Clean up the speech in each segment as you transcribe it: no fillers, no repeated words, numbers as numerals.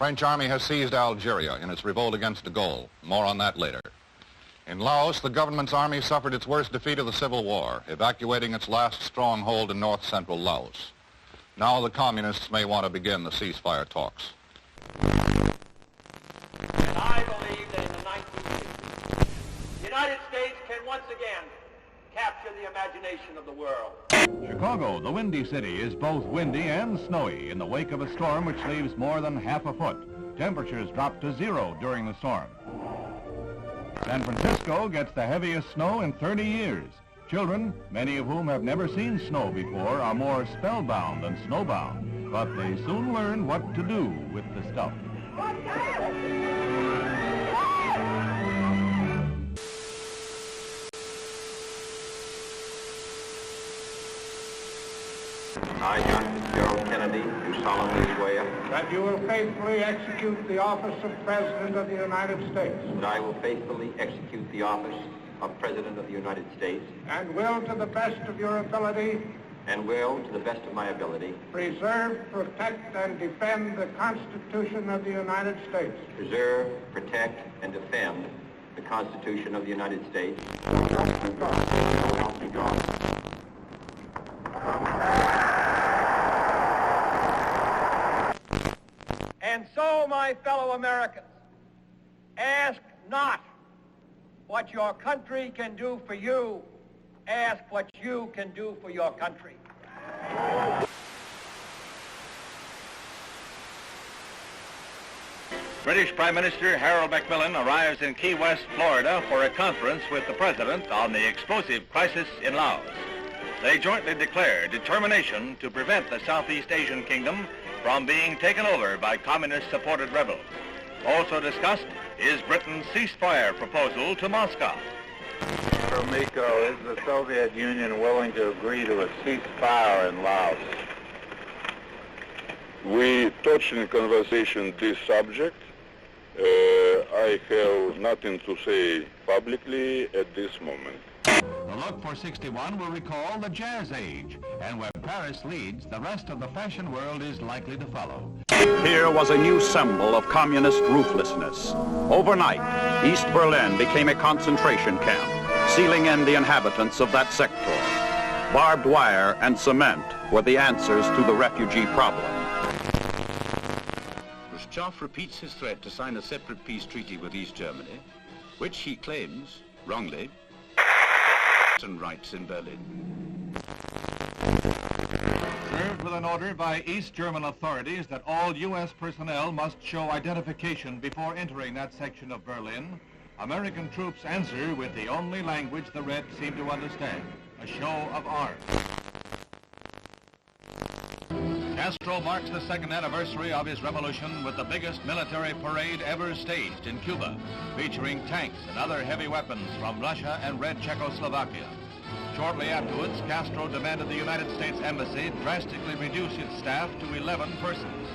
French army has seized Algeria in its revolt against de Gaulle. More on that later. In Laos, the government's army suffered its worst defeat of the Civil War, evacuating its last stronghold in north-central Laos. Now the communists may want to begin the ceasefire talks. And I believe that in the 1960s, the United States can once again capture the imagination of the world. Chicago, the Windy City, is both windy and snowy in the wake of a storm which leaves more than half a foot. Temperatures drop to 0 during the storm. San Francisco gets the heaviest snow in 30 years. Children, many of whom have never seen snow before, are more spellbound than snowbound, but they soon learn what to do with the stuff. I, John Fitzgerald Kennedy, do solemnly swear that you will faithfully execute the office of President of the United States. that I will faithfully execute the office of President of the United States And will, to the best of your ability, and will, to the best of my ability, preserve, protect, and defend the Constitution of the United States. preserve, protect, and defend the Constitution of the United States. And so, my fellow Americans, ask not what your country can do for you. Ask what you can do for your country. British Prime Minister Harold Macmillan arrives in Key West, Florida for a conference with the President on the explosive crisis in Laos. They jointly declare determination to prevent the Southeast Asian kingdom from being taken over by communist-supported rebels. Also discussed is Britain's ceasefire proposal to Moscow. Miko, is the Soviet Union willing to agree to a ceasefire in Laos? We touched in conversation this subject. I have nothing to say publicly at this moment. The look for 61 will recall the Jazz Age, and where Paris leads, the rest of the fashion world is likely to follow. Here was a new symbol of communist ruthlessness. Overnight, East Berlin became a concentration camp, sealing in the inhabitants of that sector. Barbed wire and cement were the answers to the refugee problem. Khrushchev repeats his threat to sign a separate peace treaty with East Germany, which he claims, wrongly, rights in Berlin. Served with an order by East German authorities that all U.S. personnel must show identification before entering that section of Berlin, American troops answer with the only language the Reds seem to understand, a show of arms. Castro marks the second anniversary of his revolution with the biggest military parade ever staged in Cuba, featuring tanks and other heavy weapons from Russia and Red Czechoslovakia. Shortly afterwards, Castro demanded the United States Embassy drastically reduce its staff to 11 persons.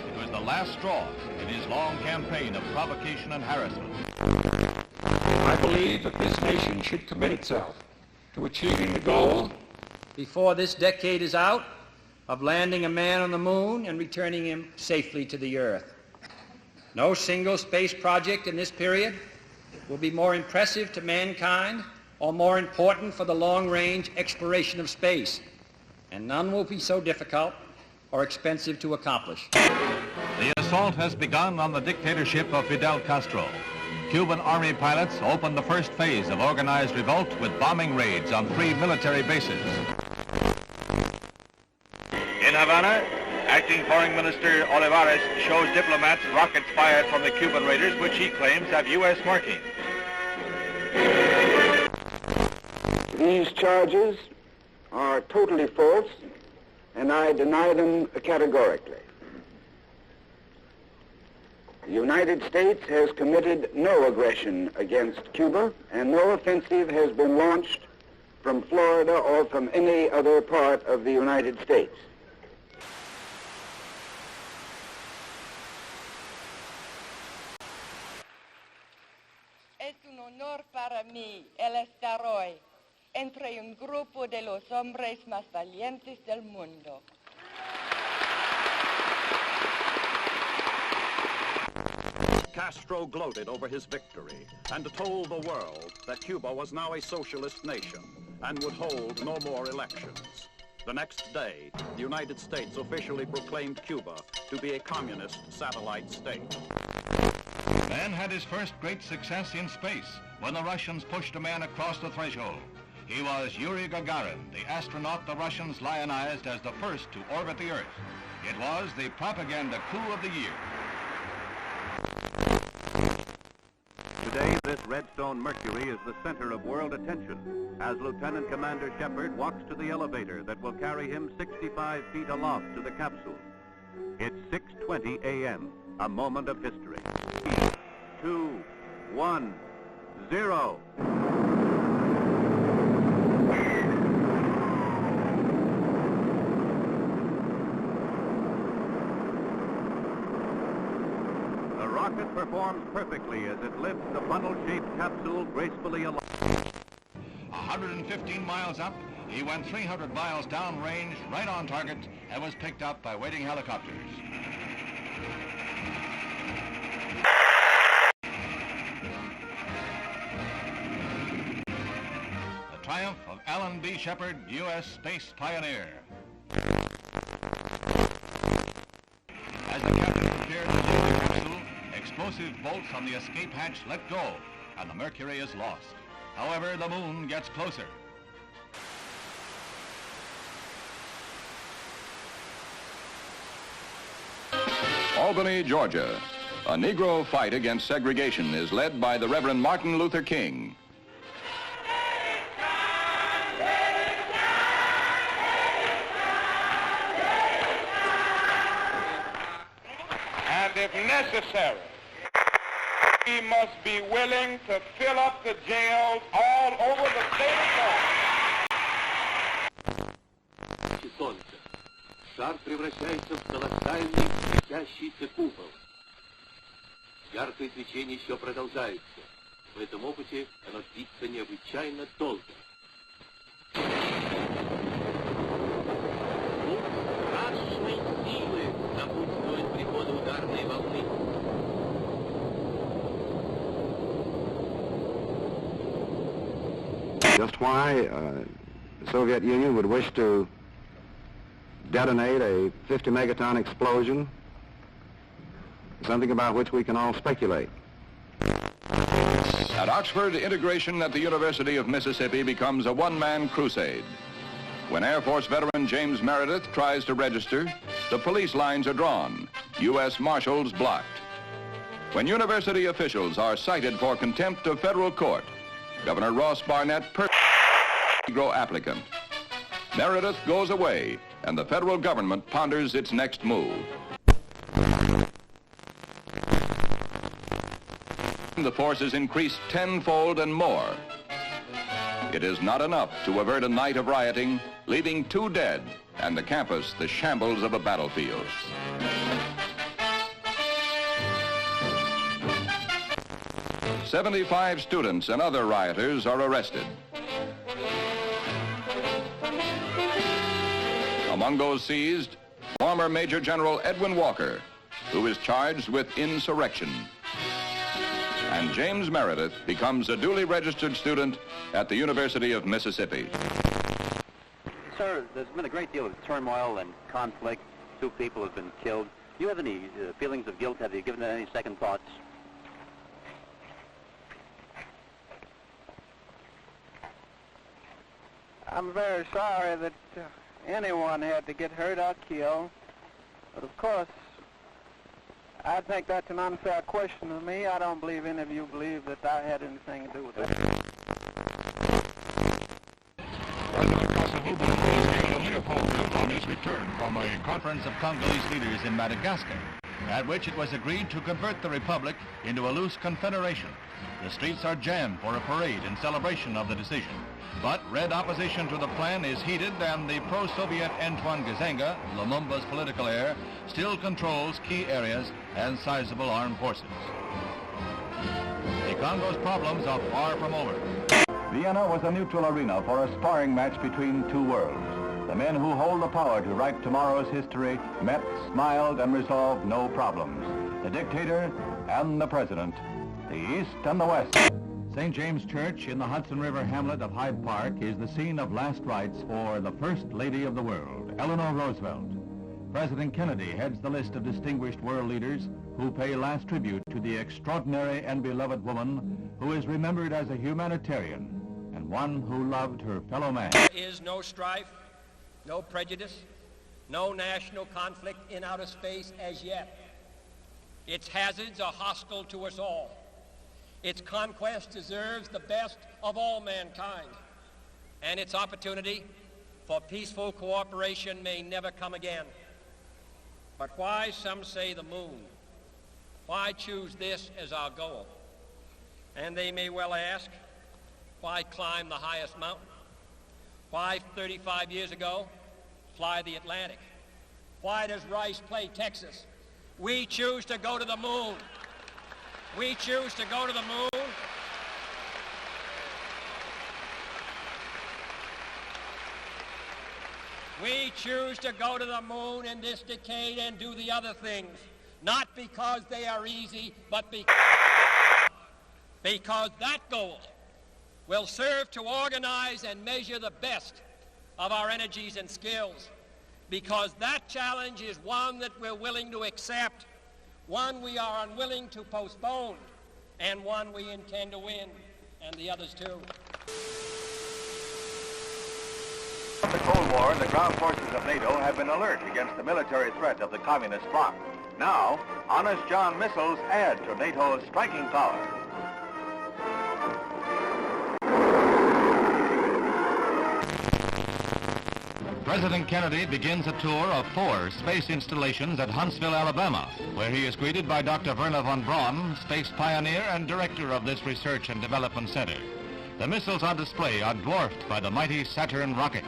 It was the last straw in his long campaign of provocation and harassment. I believe that this nation should commit itself to achieving the goal, before this decade is out, of landing a man on the moon and returning him safely to the Earth. No single space project in this period will be more impressive to mankind or more important for the long-range exploration of space, and none will be so difficult or expensive to accomplish. The assault has begun on the dictatorship of Fidel Castro. Cuban army pilots opened the first phase of organized revolt with bombing raids on 3 military bases. In Havana, Acting Foreign Minister Olivares shows diplomats rockets fired from the Cuban raiders, which he claims have U.S. markings. These charges are totally false, and I deny them categorically. The United States has committed no aggression against Cuba, and no offensive has been launched from Florida or from any other part of the United States. Es un honor para mí el estar hoy entre un grupo de los hombres más valientes del mundo. Castro gloated over his victory and told the world that Cuba was now a socialist nation and would hold no more elections. The next day, the United States officially proclaimed Cuba to be a communist satellite state. Man had his first great success in space when the Russians pushed a man across the threshold. He was Yuri Gagarin, the astronaut the Russians lionized as the first to orbit the Earth. It was the propaganda coup of the year. Today, this Redstone Mercury is the center of world attention as Lieutenant Commander Shepard walks to the elevator that will carry him 65 feet aloft to the capsule. It's 6:20 a.m., a moment of history. 3, 2, 1, 0. The rocket performs perfectly as it lifts the funnel-shaped capsule gracefully aloft. 115 miles up, he went 300 miles downrange, right on target, and was picked up by waiting helicopters. The triumph of Alan B. Shepard, U.S. space pioneer. As the captain prepared to load the capsule, explosive bolts on the escape hatch let go, and the Mercury is lost. However, the moon gets closer. Albany, Georgia. A Negro fight against segregation is led by the Reverend Martin Luther King. And if necessary, we must be willing to fill up the jails all over the state of Georgia. Солнце. Шар превращается в колоссальный светящийся купол. Яркое свечение еще продолжается. В этом опыте оно длится необычайно долго. Страшной силы напутствует приходу ударной волны. Just why the Soviet Union would wish to detonate a 50 megaton explosion, something about which we can all speculate. At Oxford, integration at the University of Mississippi becomes a one-man crusade. When Air Force veteran James Meredith tries to register, the police lines are drawn, U.S. Marshals blocked. When university officials are cited for contempt of federal court, Governor Ross Barnett Negro applicant. Meredith goes away, and the federal government ponders its next move. The force is increased tenfold and more. It is not enough to avert a night of rioting, leaving 2 dead and the campus the shambles of a battlefield. "75 students and other rioters are arrested. Among those seized, former Major General Edwin Walker, who is charged with insurrection. And James Meredith becomes a duly registered student at the University of Mississippi. Sir, there's been a great deal of turmoil and conflict. 2 people have been killed. Do you have any feelings of guilt? Have you given it any second thoughts? I'm very sorry that anyone had to get hurt or killed. But of course, I think that's an unfair question to me. I don't believe any of you believe that I had anything to do with that. On his return from a conference of Congolese leaders in Madagascar, at which it was agreed to convert the republic into a loose confederation. The streets are jammed for a parade in celebration of the decision. But red opposition to the plan is heated, and the pro-Soviet Antoine Gizenga, Lumumba's political heir, still controls key areas and sizable armed forces. The Congo's problems are far from over. Vienna was a neutral arena for a sparring match between 2 worlds. The men who hold the power to write tomorrow's history met, smiled, and resolved no problems. The dictator and the President, the East and the West. St. James Church in the Hudson River hamlet of Hyde Park is the scene of last rites for the First Lady of the World, Eleanor Roosevelt. President Kennedy heads the list of distinguished world leaders who pay last tribute to the extraordinary and beloved woman who is remembered as a humanitarian and one who loved her fellow man. There is no strife, no prejudice, no national conflict in outer space as yet. Its hazards are hostile to us all. Its conquest deserves the best of all mankind, and its opportunity for peaceful cooperation may never come again. But why, some say, the moon? Why choose this as our goal? And they may well ask, why climb the highest mountain? Why, 35 years ago, fly the Atlantic? Why does Rice play Texas? We choose to go to the moon. We choose to go to the moon. We choose to go to the moon in this decade and do the other things, not because they are easy, but because that goal will serve to organize and measure the best of our energies and skills, because that challenge is one that we're willing to accept, one we are unwilling to postpone, and one we intend to win, and the others too. The Cold War, the ground forces of NATO have been alert against the military threat of the communist bloc. Now, Honest John missiles add to NATO's striking power. President Kennedy begins a tour of 4 space installations at Huntsville, Alabama, where he is greeted by Dr. Werner von Braun, space pioneer and director of this research and development center. The missiles on display are dwarfed by the mighty Saturn rocket.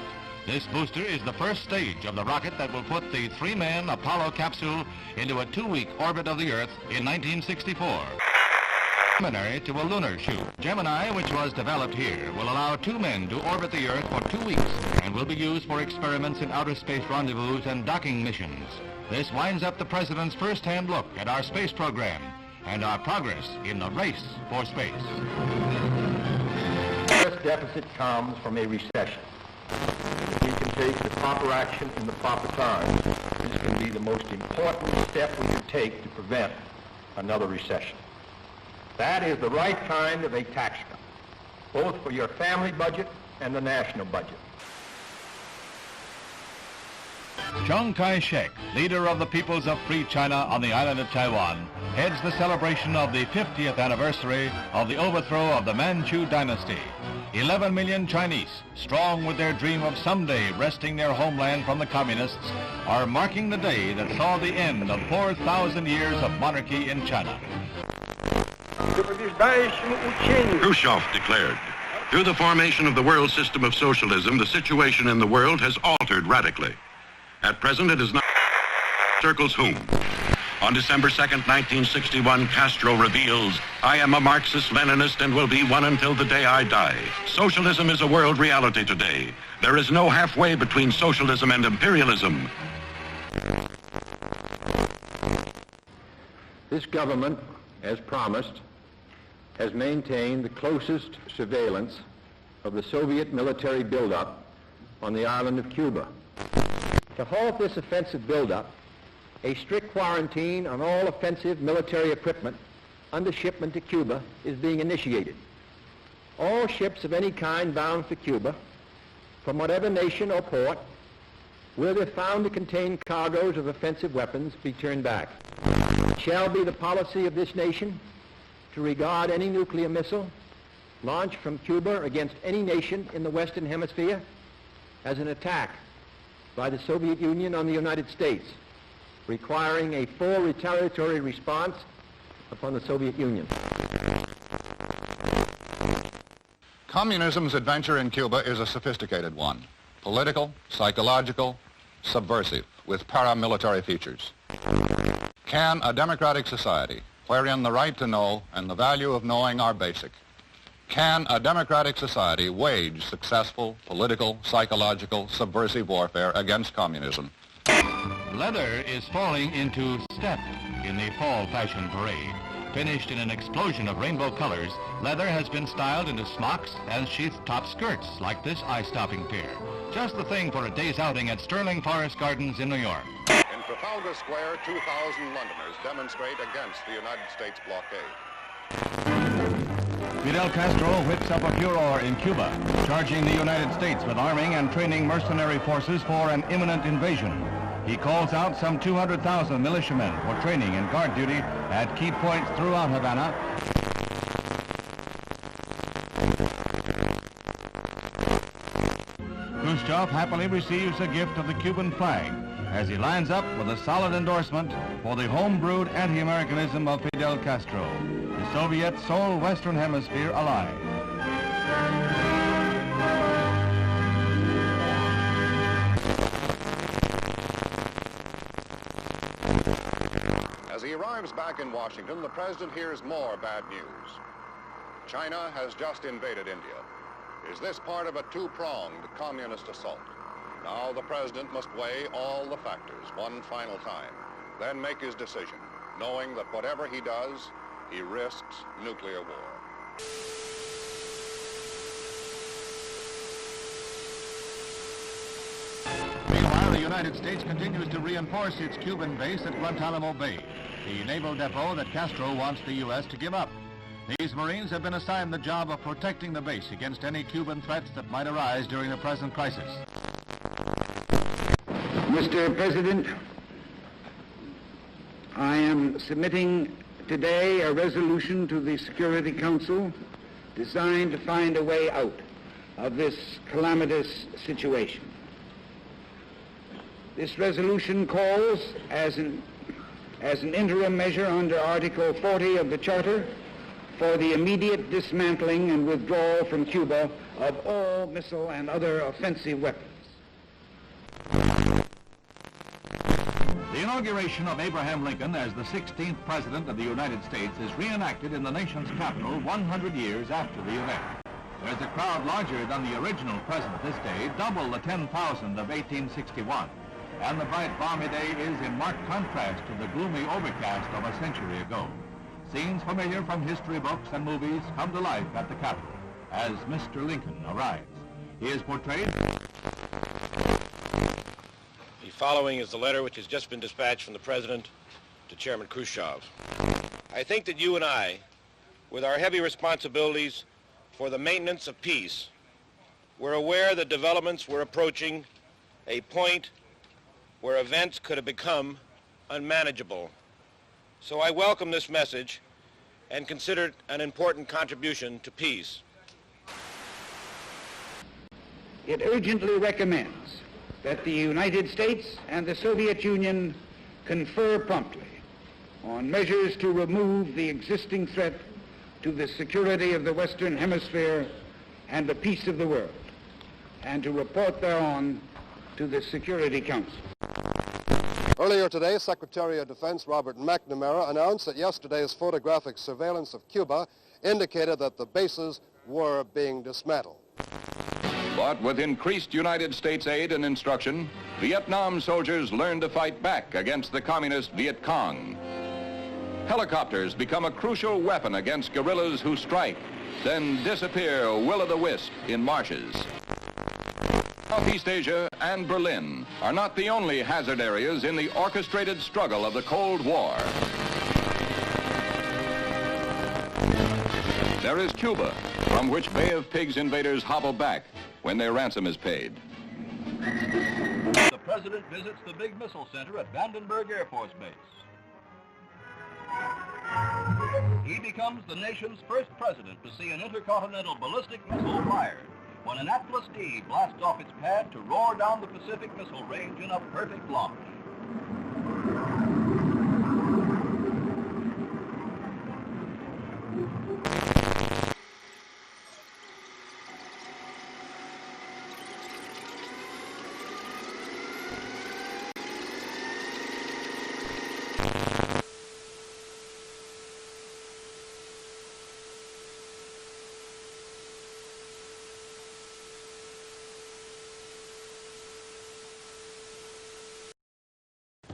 This booster is the first stage of the rocket that will put the 3-man Apollo capsule into a 2-week orbit of the Earth in 1964. Preliminary to a lunar shoot. Gemini, which was developed here, will allow 2 men to orbit the Earth for 2 weeks and will be used for experiments in outer space rendezvous and docking missions. This winds up the President's first-hand look at our space program and our progress in the race for space. This deficit comes from a recession. If we can take the proper action in the proper time, this can be the most important step we can take to prevent another recession. That is the right kind of a tax cut, both for your family budget and the national budget. Chiang Kai-shek, leader of the peoples of Free China on the island of Taiwan, heads the celebration of the 50th anniversary of the overthrow of the Manchu dynasty. 11 million Chinese, strong with their dream of someday wresting their homeland from the communists, are marking the day that saw the end of 4,000 years of monarchy in China. Khrushchev declared, through the formation of the world system of socialism, the situation in the world has altered radically. At present, it is not circles whom. On December 2nd, 1961, Castro reveals, I am a Marxist-Leninist and will be one until the day I die. Socialism is a world reality today. There is no halfway between socialism and imperialism. This government, as promised, has maintained the closest surveillance of the Soviet military buildup on the island of Cuba. To halt this offensive buildup, a strict quarantine on all offensive military equipment under shipment to Cuba is being initiated. All ships of any kind bound for Cuba, from whatever nation or port, where they're found to contain cargoes of offensive weapons, be turned back. It shall be the policy of this nation to regard any nuclear missile launched from Cuba against any nation in the Western Hemisphere as an attack by the Soviet Union on the United States, requiring a full retaliatory response upon the Soviet Union. Communism's adventure in Cuba is a sophisticated one. Political, psychological, subversive, with paramilitary features. Can a democratic society, wherein the right to know and the value of knowing are basic, can a democratic society wage successful political, psychological, subversive warfare against communism? Leather is falling into step in the fall fashion parade. Finished in an explosion of rainbow colors, leather has been styled into smocks and sheath-top skirts like this eye-stopping pair. Just the thing for a day's outing at Sterling Forest Gardens in New York. In Trafalgar Square, 2,000 Londoners demonstrate against the United States blockade. Fidel Castro whips up a furor in Cuba, charging the United States with arming and training mercenary forces for an imminent invasion. He calls out some 200,000 militiamen for training and guard duty at key points throughout Havana. Khrushchev happily receives a gift of the Cuban flag as he lines up with a solid endorsement for the home-brewed anti-Americanism of Fidel Castro, the Soviet sole Western Hemisphere ally. As he arrives back in Washington, the president hears more bad news. China has just invaded India. Is this part of a two-pronged communist assault? Now the president must weigh all the factors one final time, then make his decision, knowing that whatever he does, he risks nuclear war. Meanwhile, the United States continues to reinforce its Cuban base at Guantanamo Bay, the naval depot that Castro wants the U.S. to give up. These Marines have been assigned the job of protecting the base against any Cuban threats that might arise during the present crisis. Mr. President, I am submitting today a resolution to the Security Council designed to find a way out of this calamitous situation. This resolution calls, as an interim measure under Article 40 of the Charter, for the immediate dismantling and withdrawal from Cuba of all missile and other offensive weapons. The inauguration of Abraham Lincoln as the 16th President of the United States is reenacted in the nation's capital 100 years after the event. There's a crowd larger than the original President this day, double the 10,000 of 1861. And the bright, balmy day is in marked contrast to the gloomy overcast of a century ago. Scenes familiar from history books and movies come to life at the Capitol as Mr. Lincoln arrives. He is portrayed. The following is the letter which has just been dispatched from the President to Chairman Khrushchev. I think that you and I, with our heavy responsibilities for the maintenance of peace, were aware that developments were approaching a point where events could have become unmanageable. So I welcome this message and consider it an important contribution to peace. It urgently recommends that the United States and the Soviet Union confer promptly on measures to remove the existing threat to the security of the Western Hemisphere and the peace of the world, and to report thereon to the Security Council. Earlier today, Secretary of Defense Robert McNamara announced that yesterday's photographic surveillance of Cuba indicated that the bases were being dismantled. But with increased United States aid and instruction, Vietnam soldiers learned to fight back against the communist Viet Cong. Helicopters become a crucial weapon against guerrillas who strike, then disappear will-o'-the-wisp in marshes. Southeast Asia and Berlin are not the only hazard areas in the orchestrated struggle of the Cold War. There is Cuba, from which Bay of Pigs invaders hobble back when their ransom is paid. The President visits the big missile center at Vandenberg Air Force Base. He becomes the nation's first president to see an intercontinental ballistic missile fired when an Atlas D blasts off its pad to roar down the Pacific Missile Range in a perfect launch.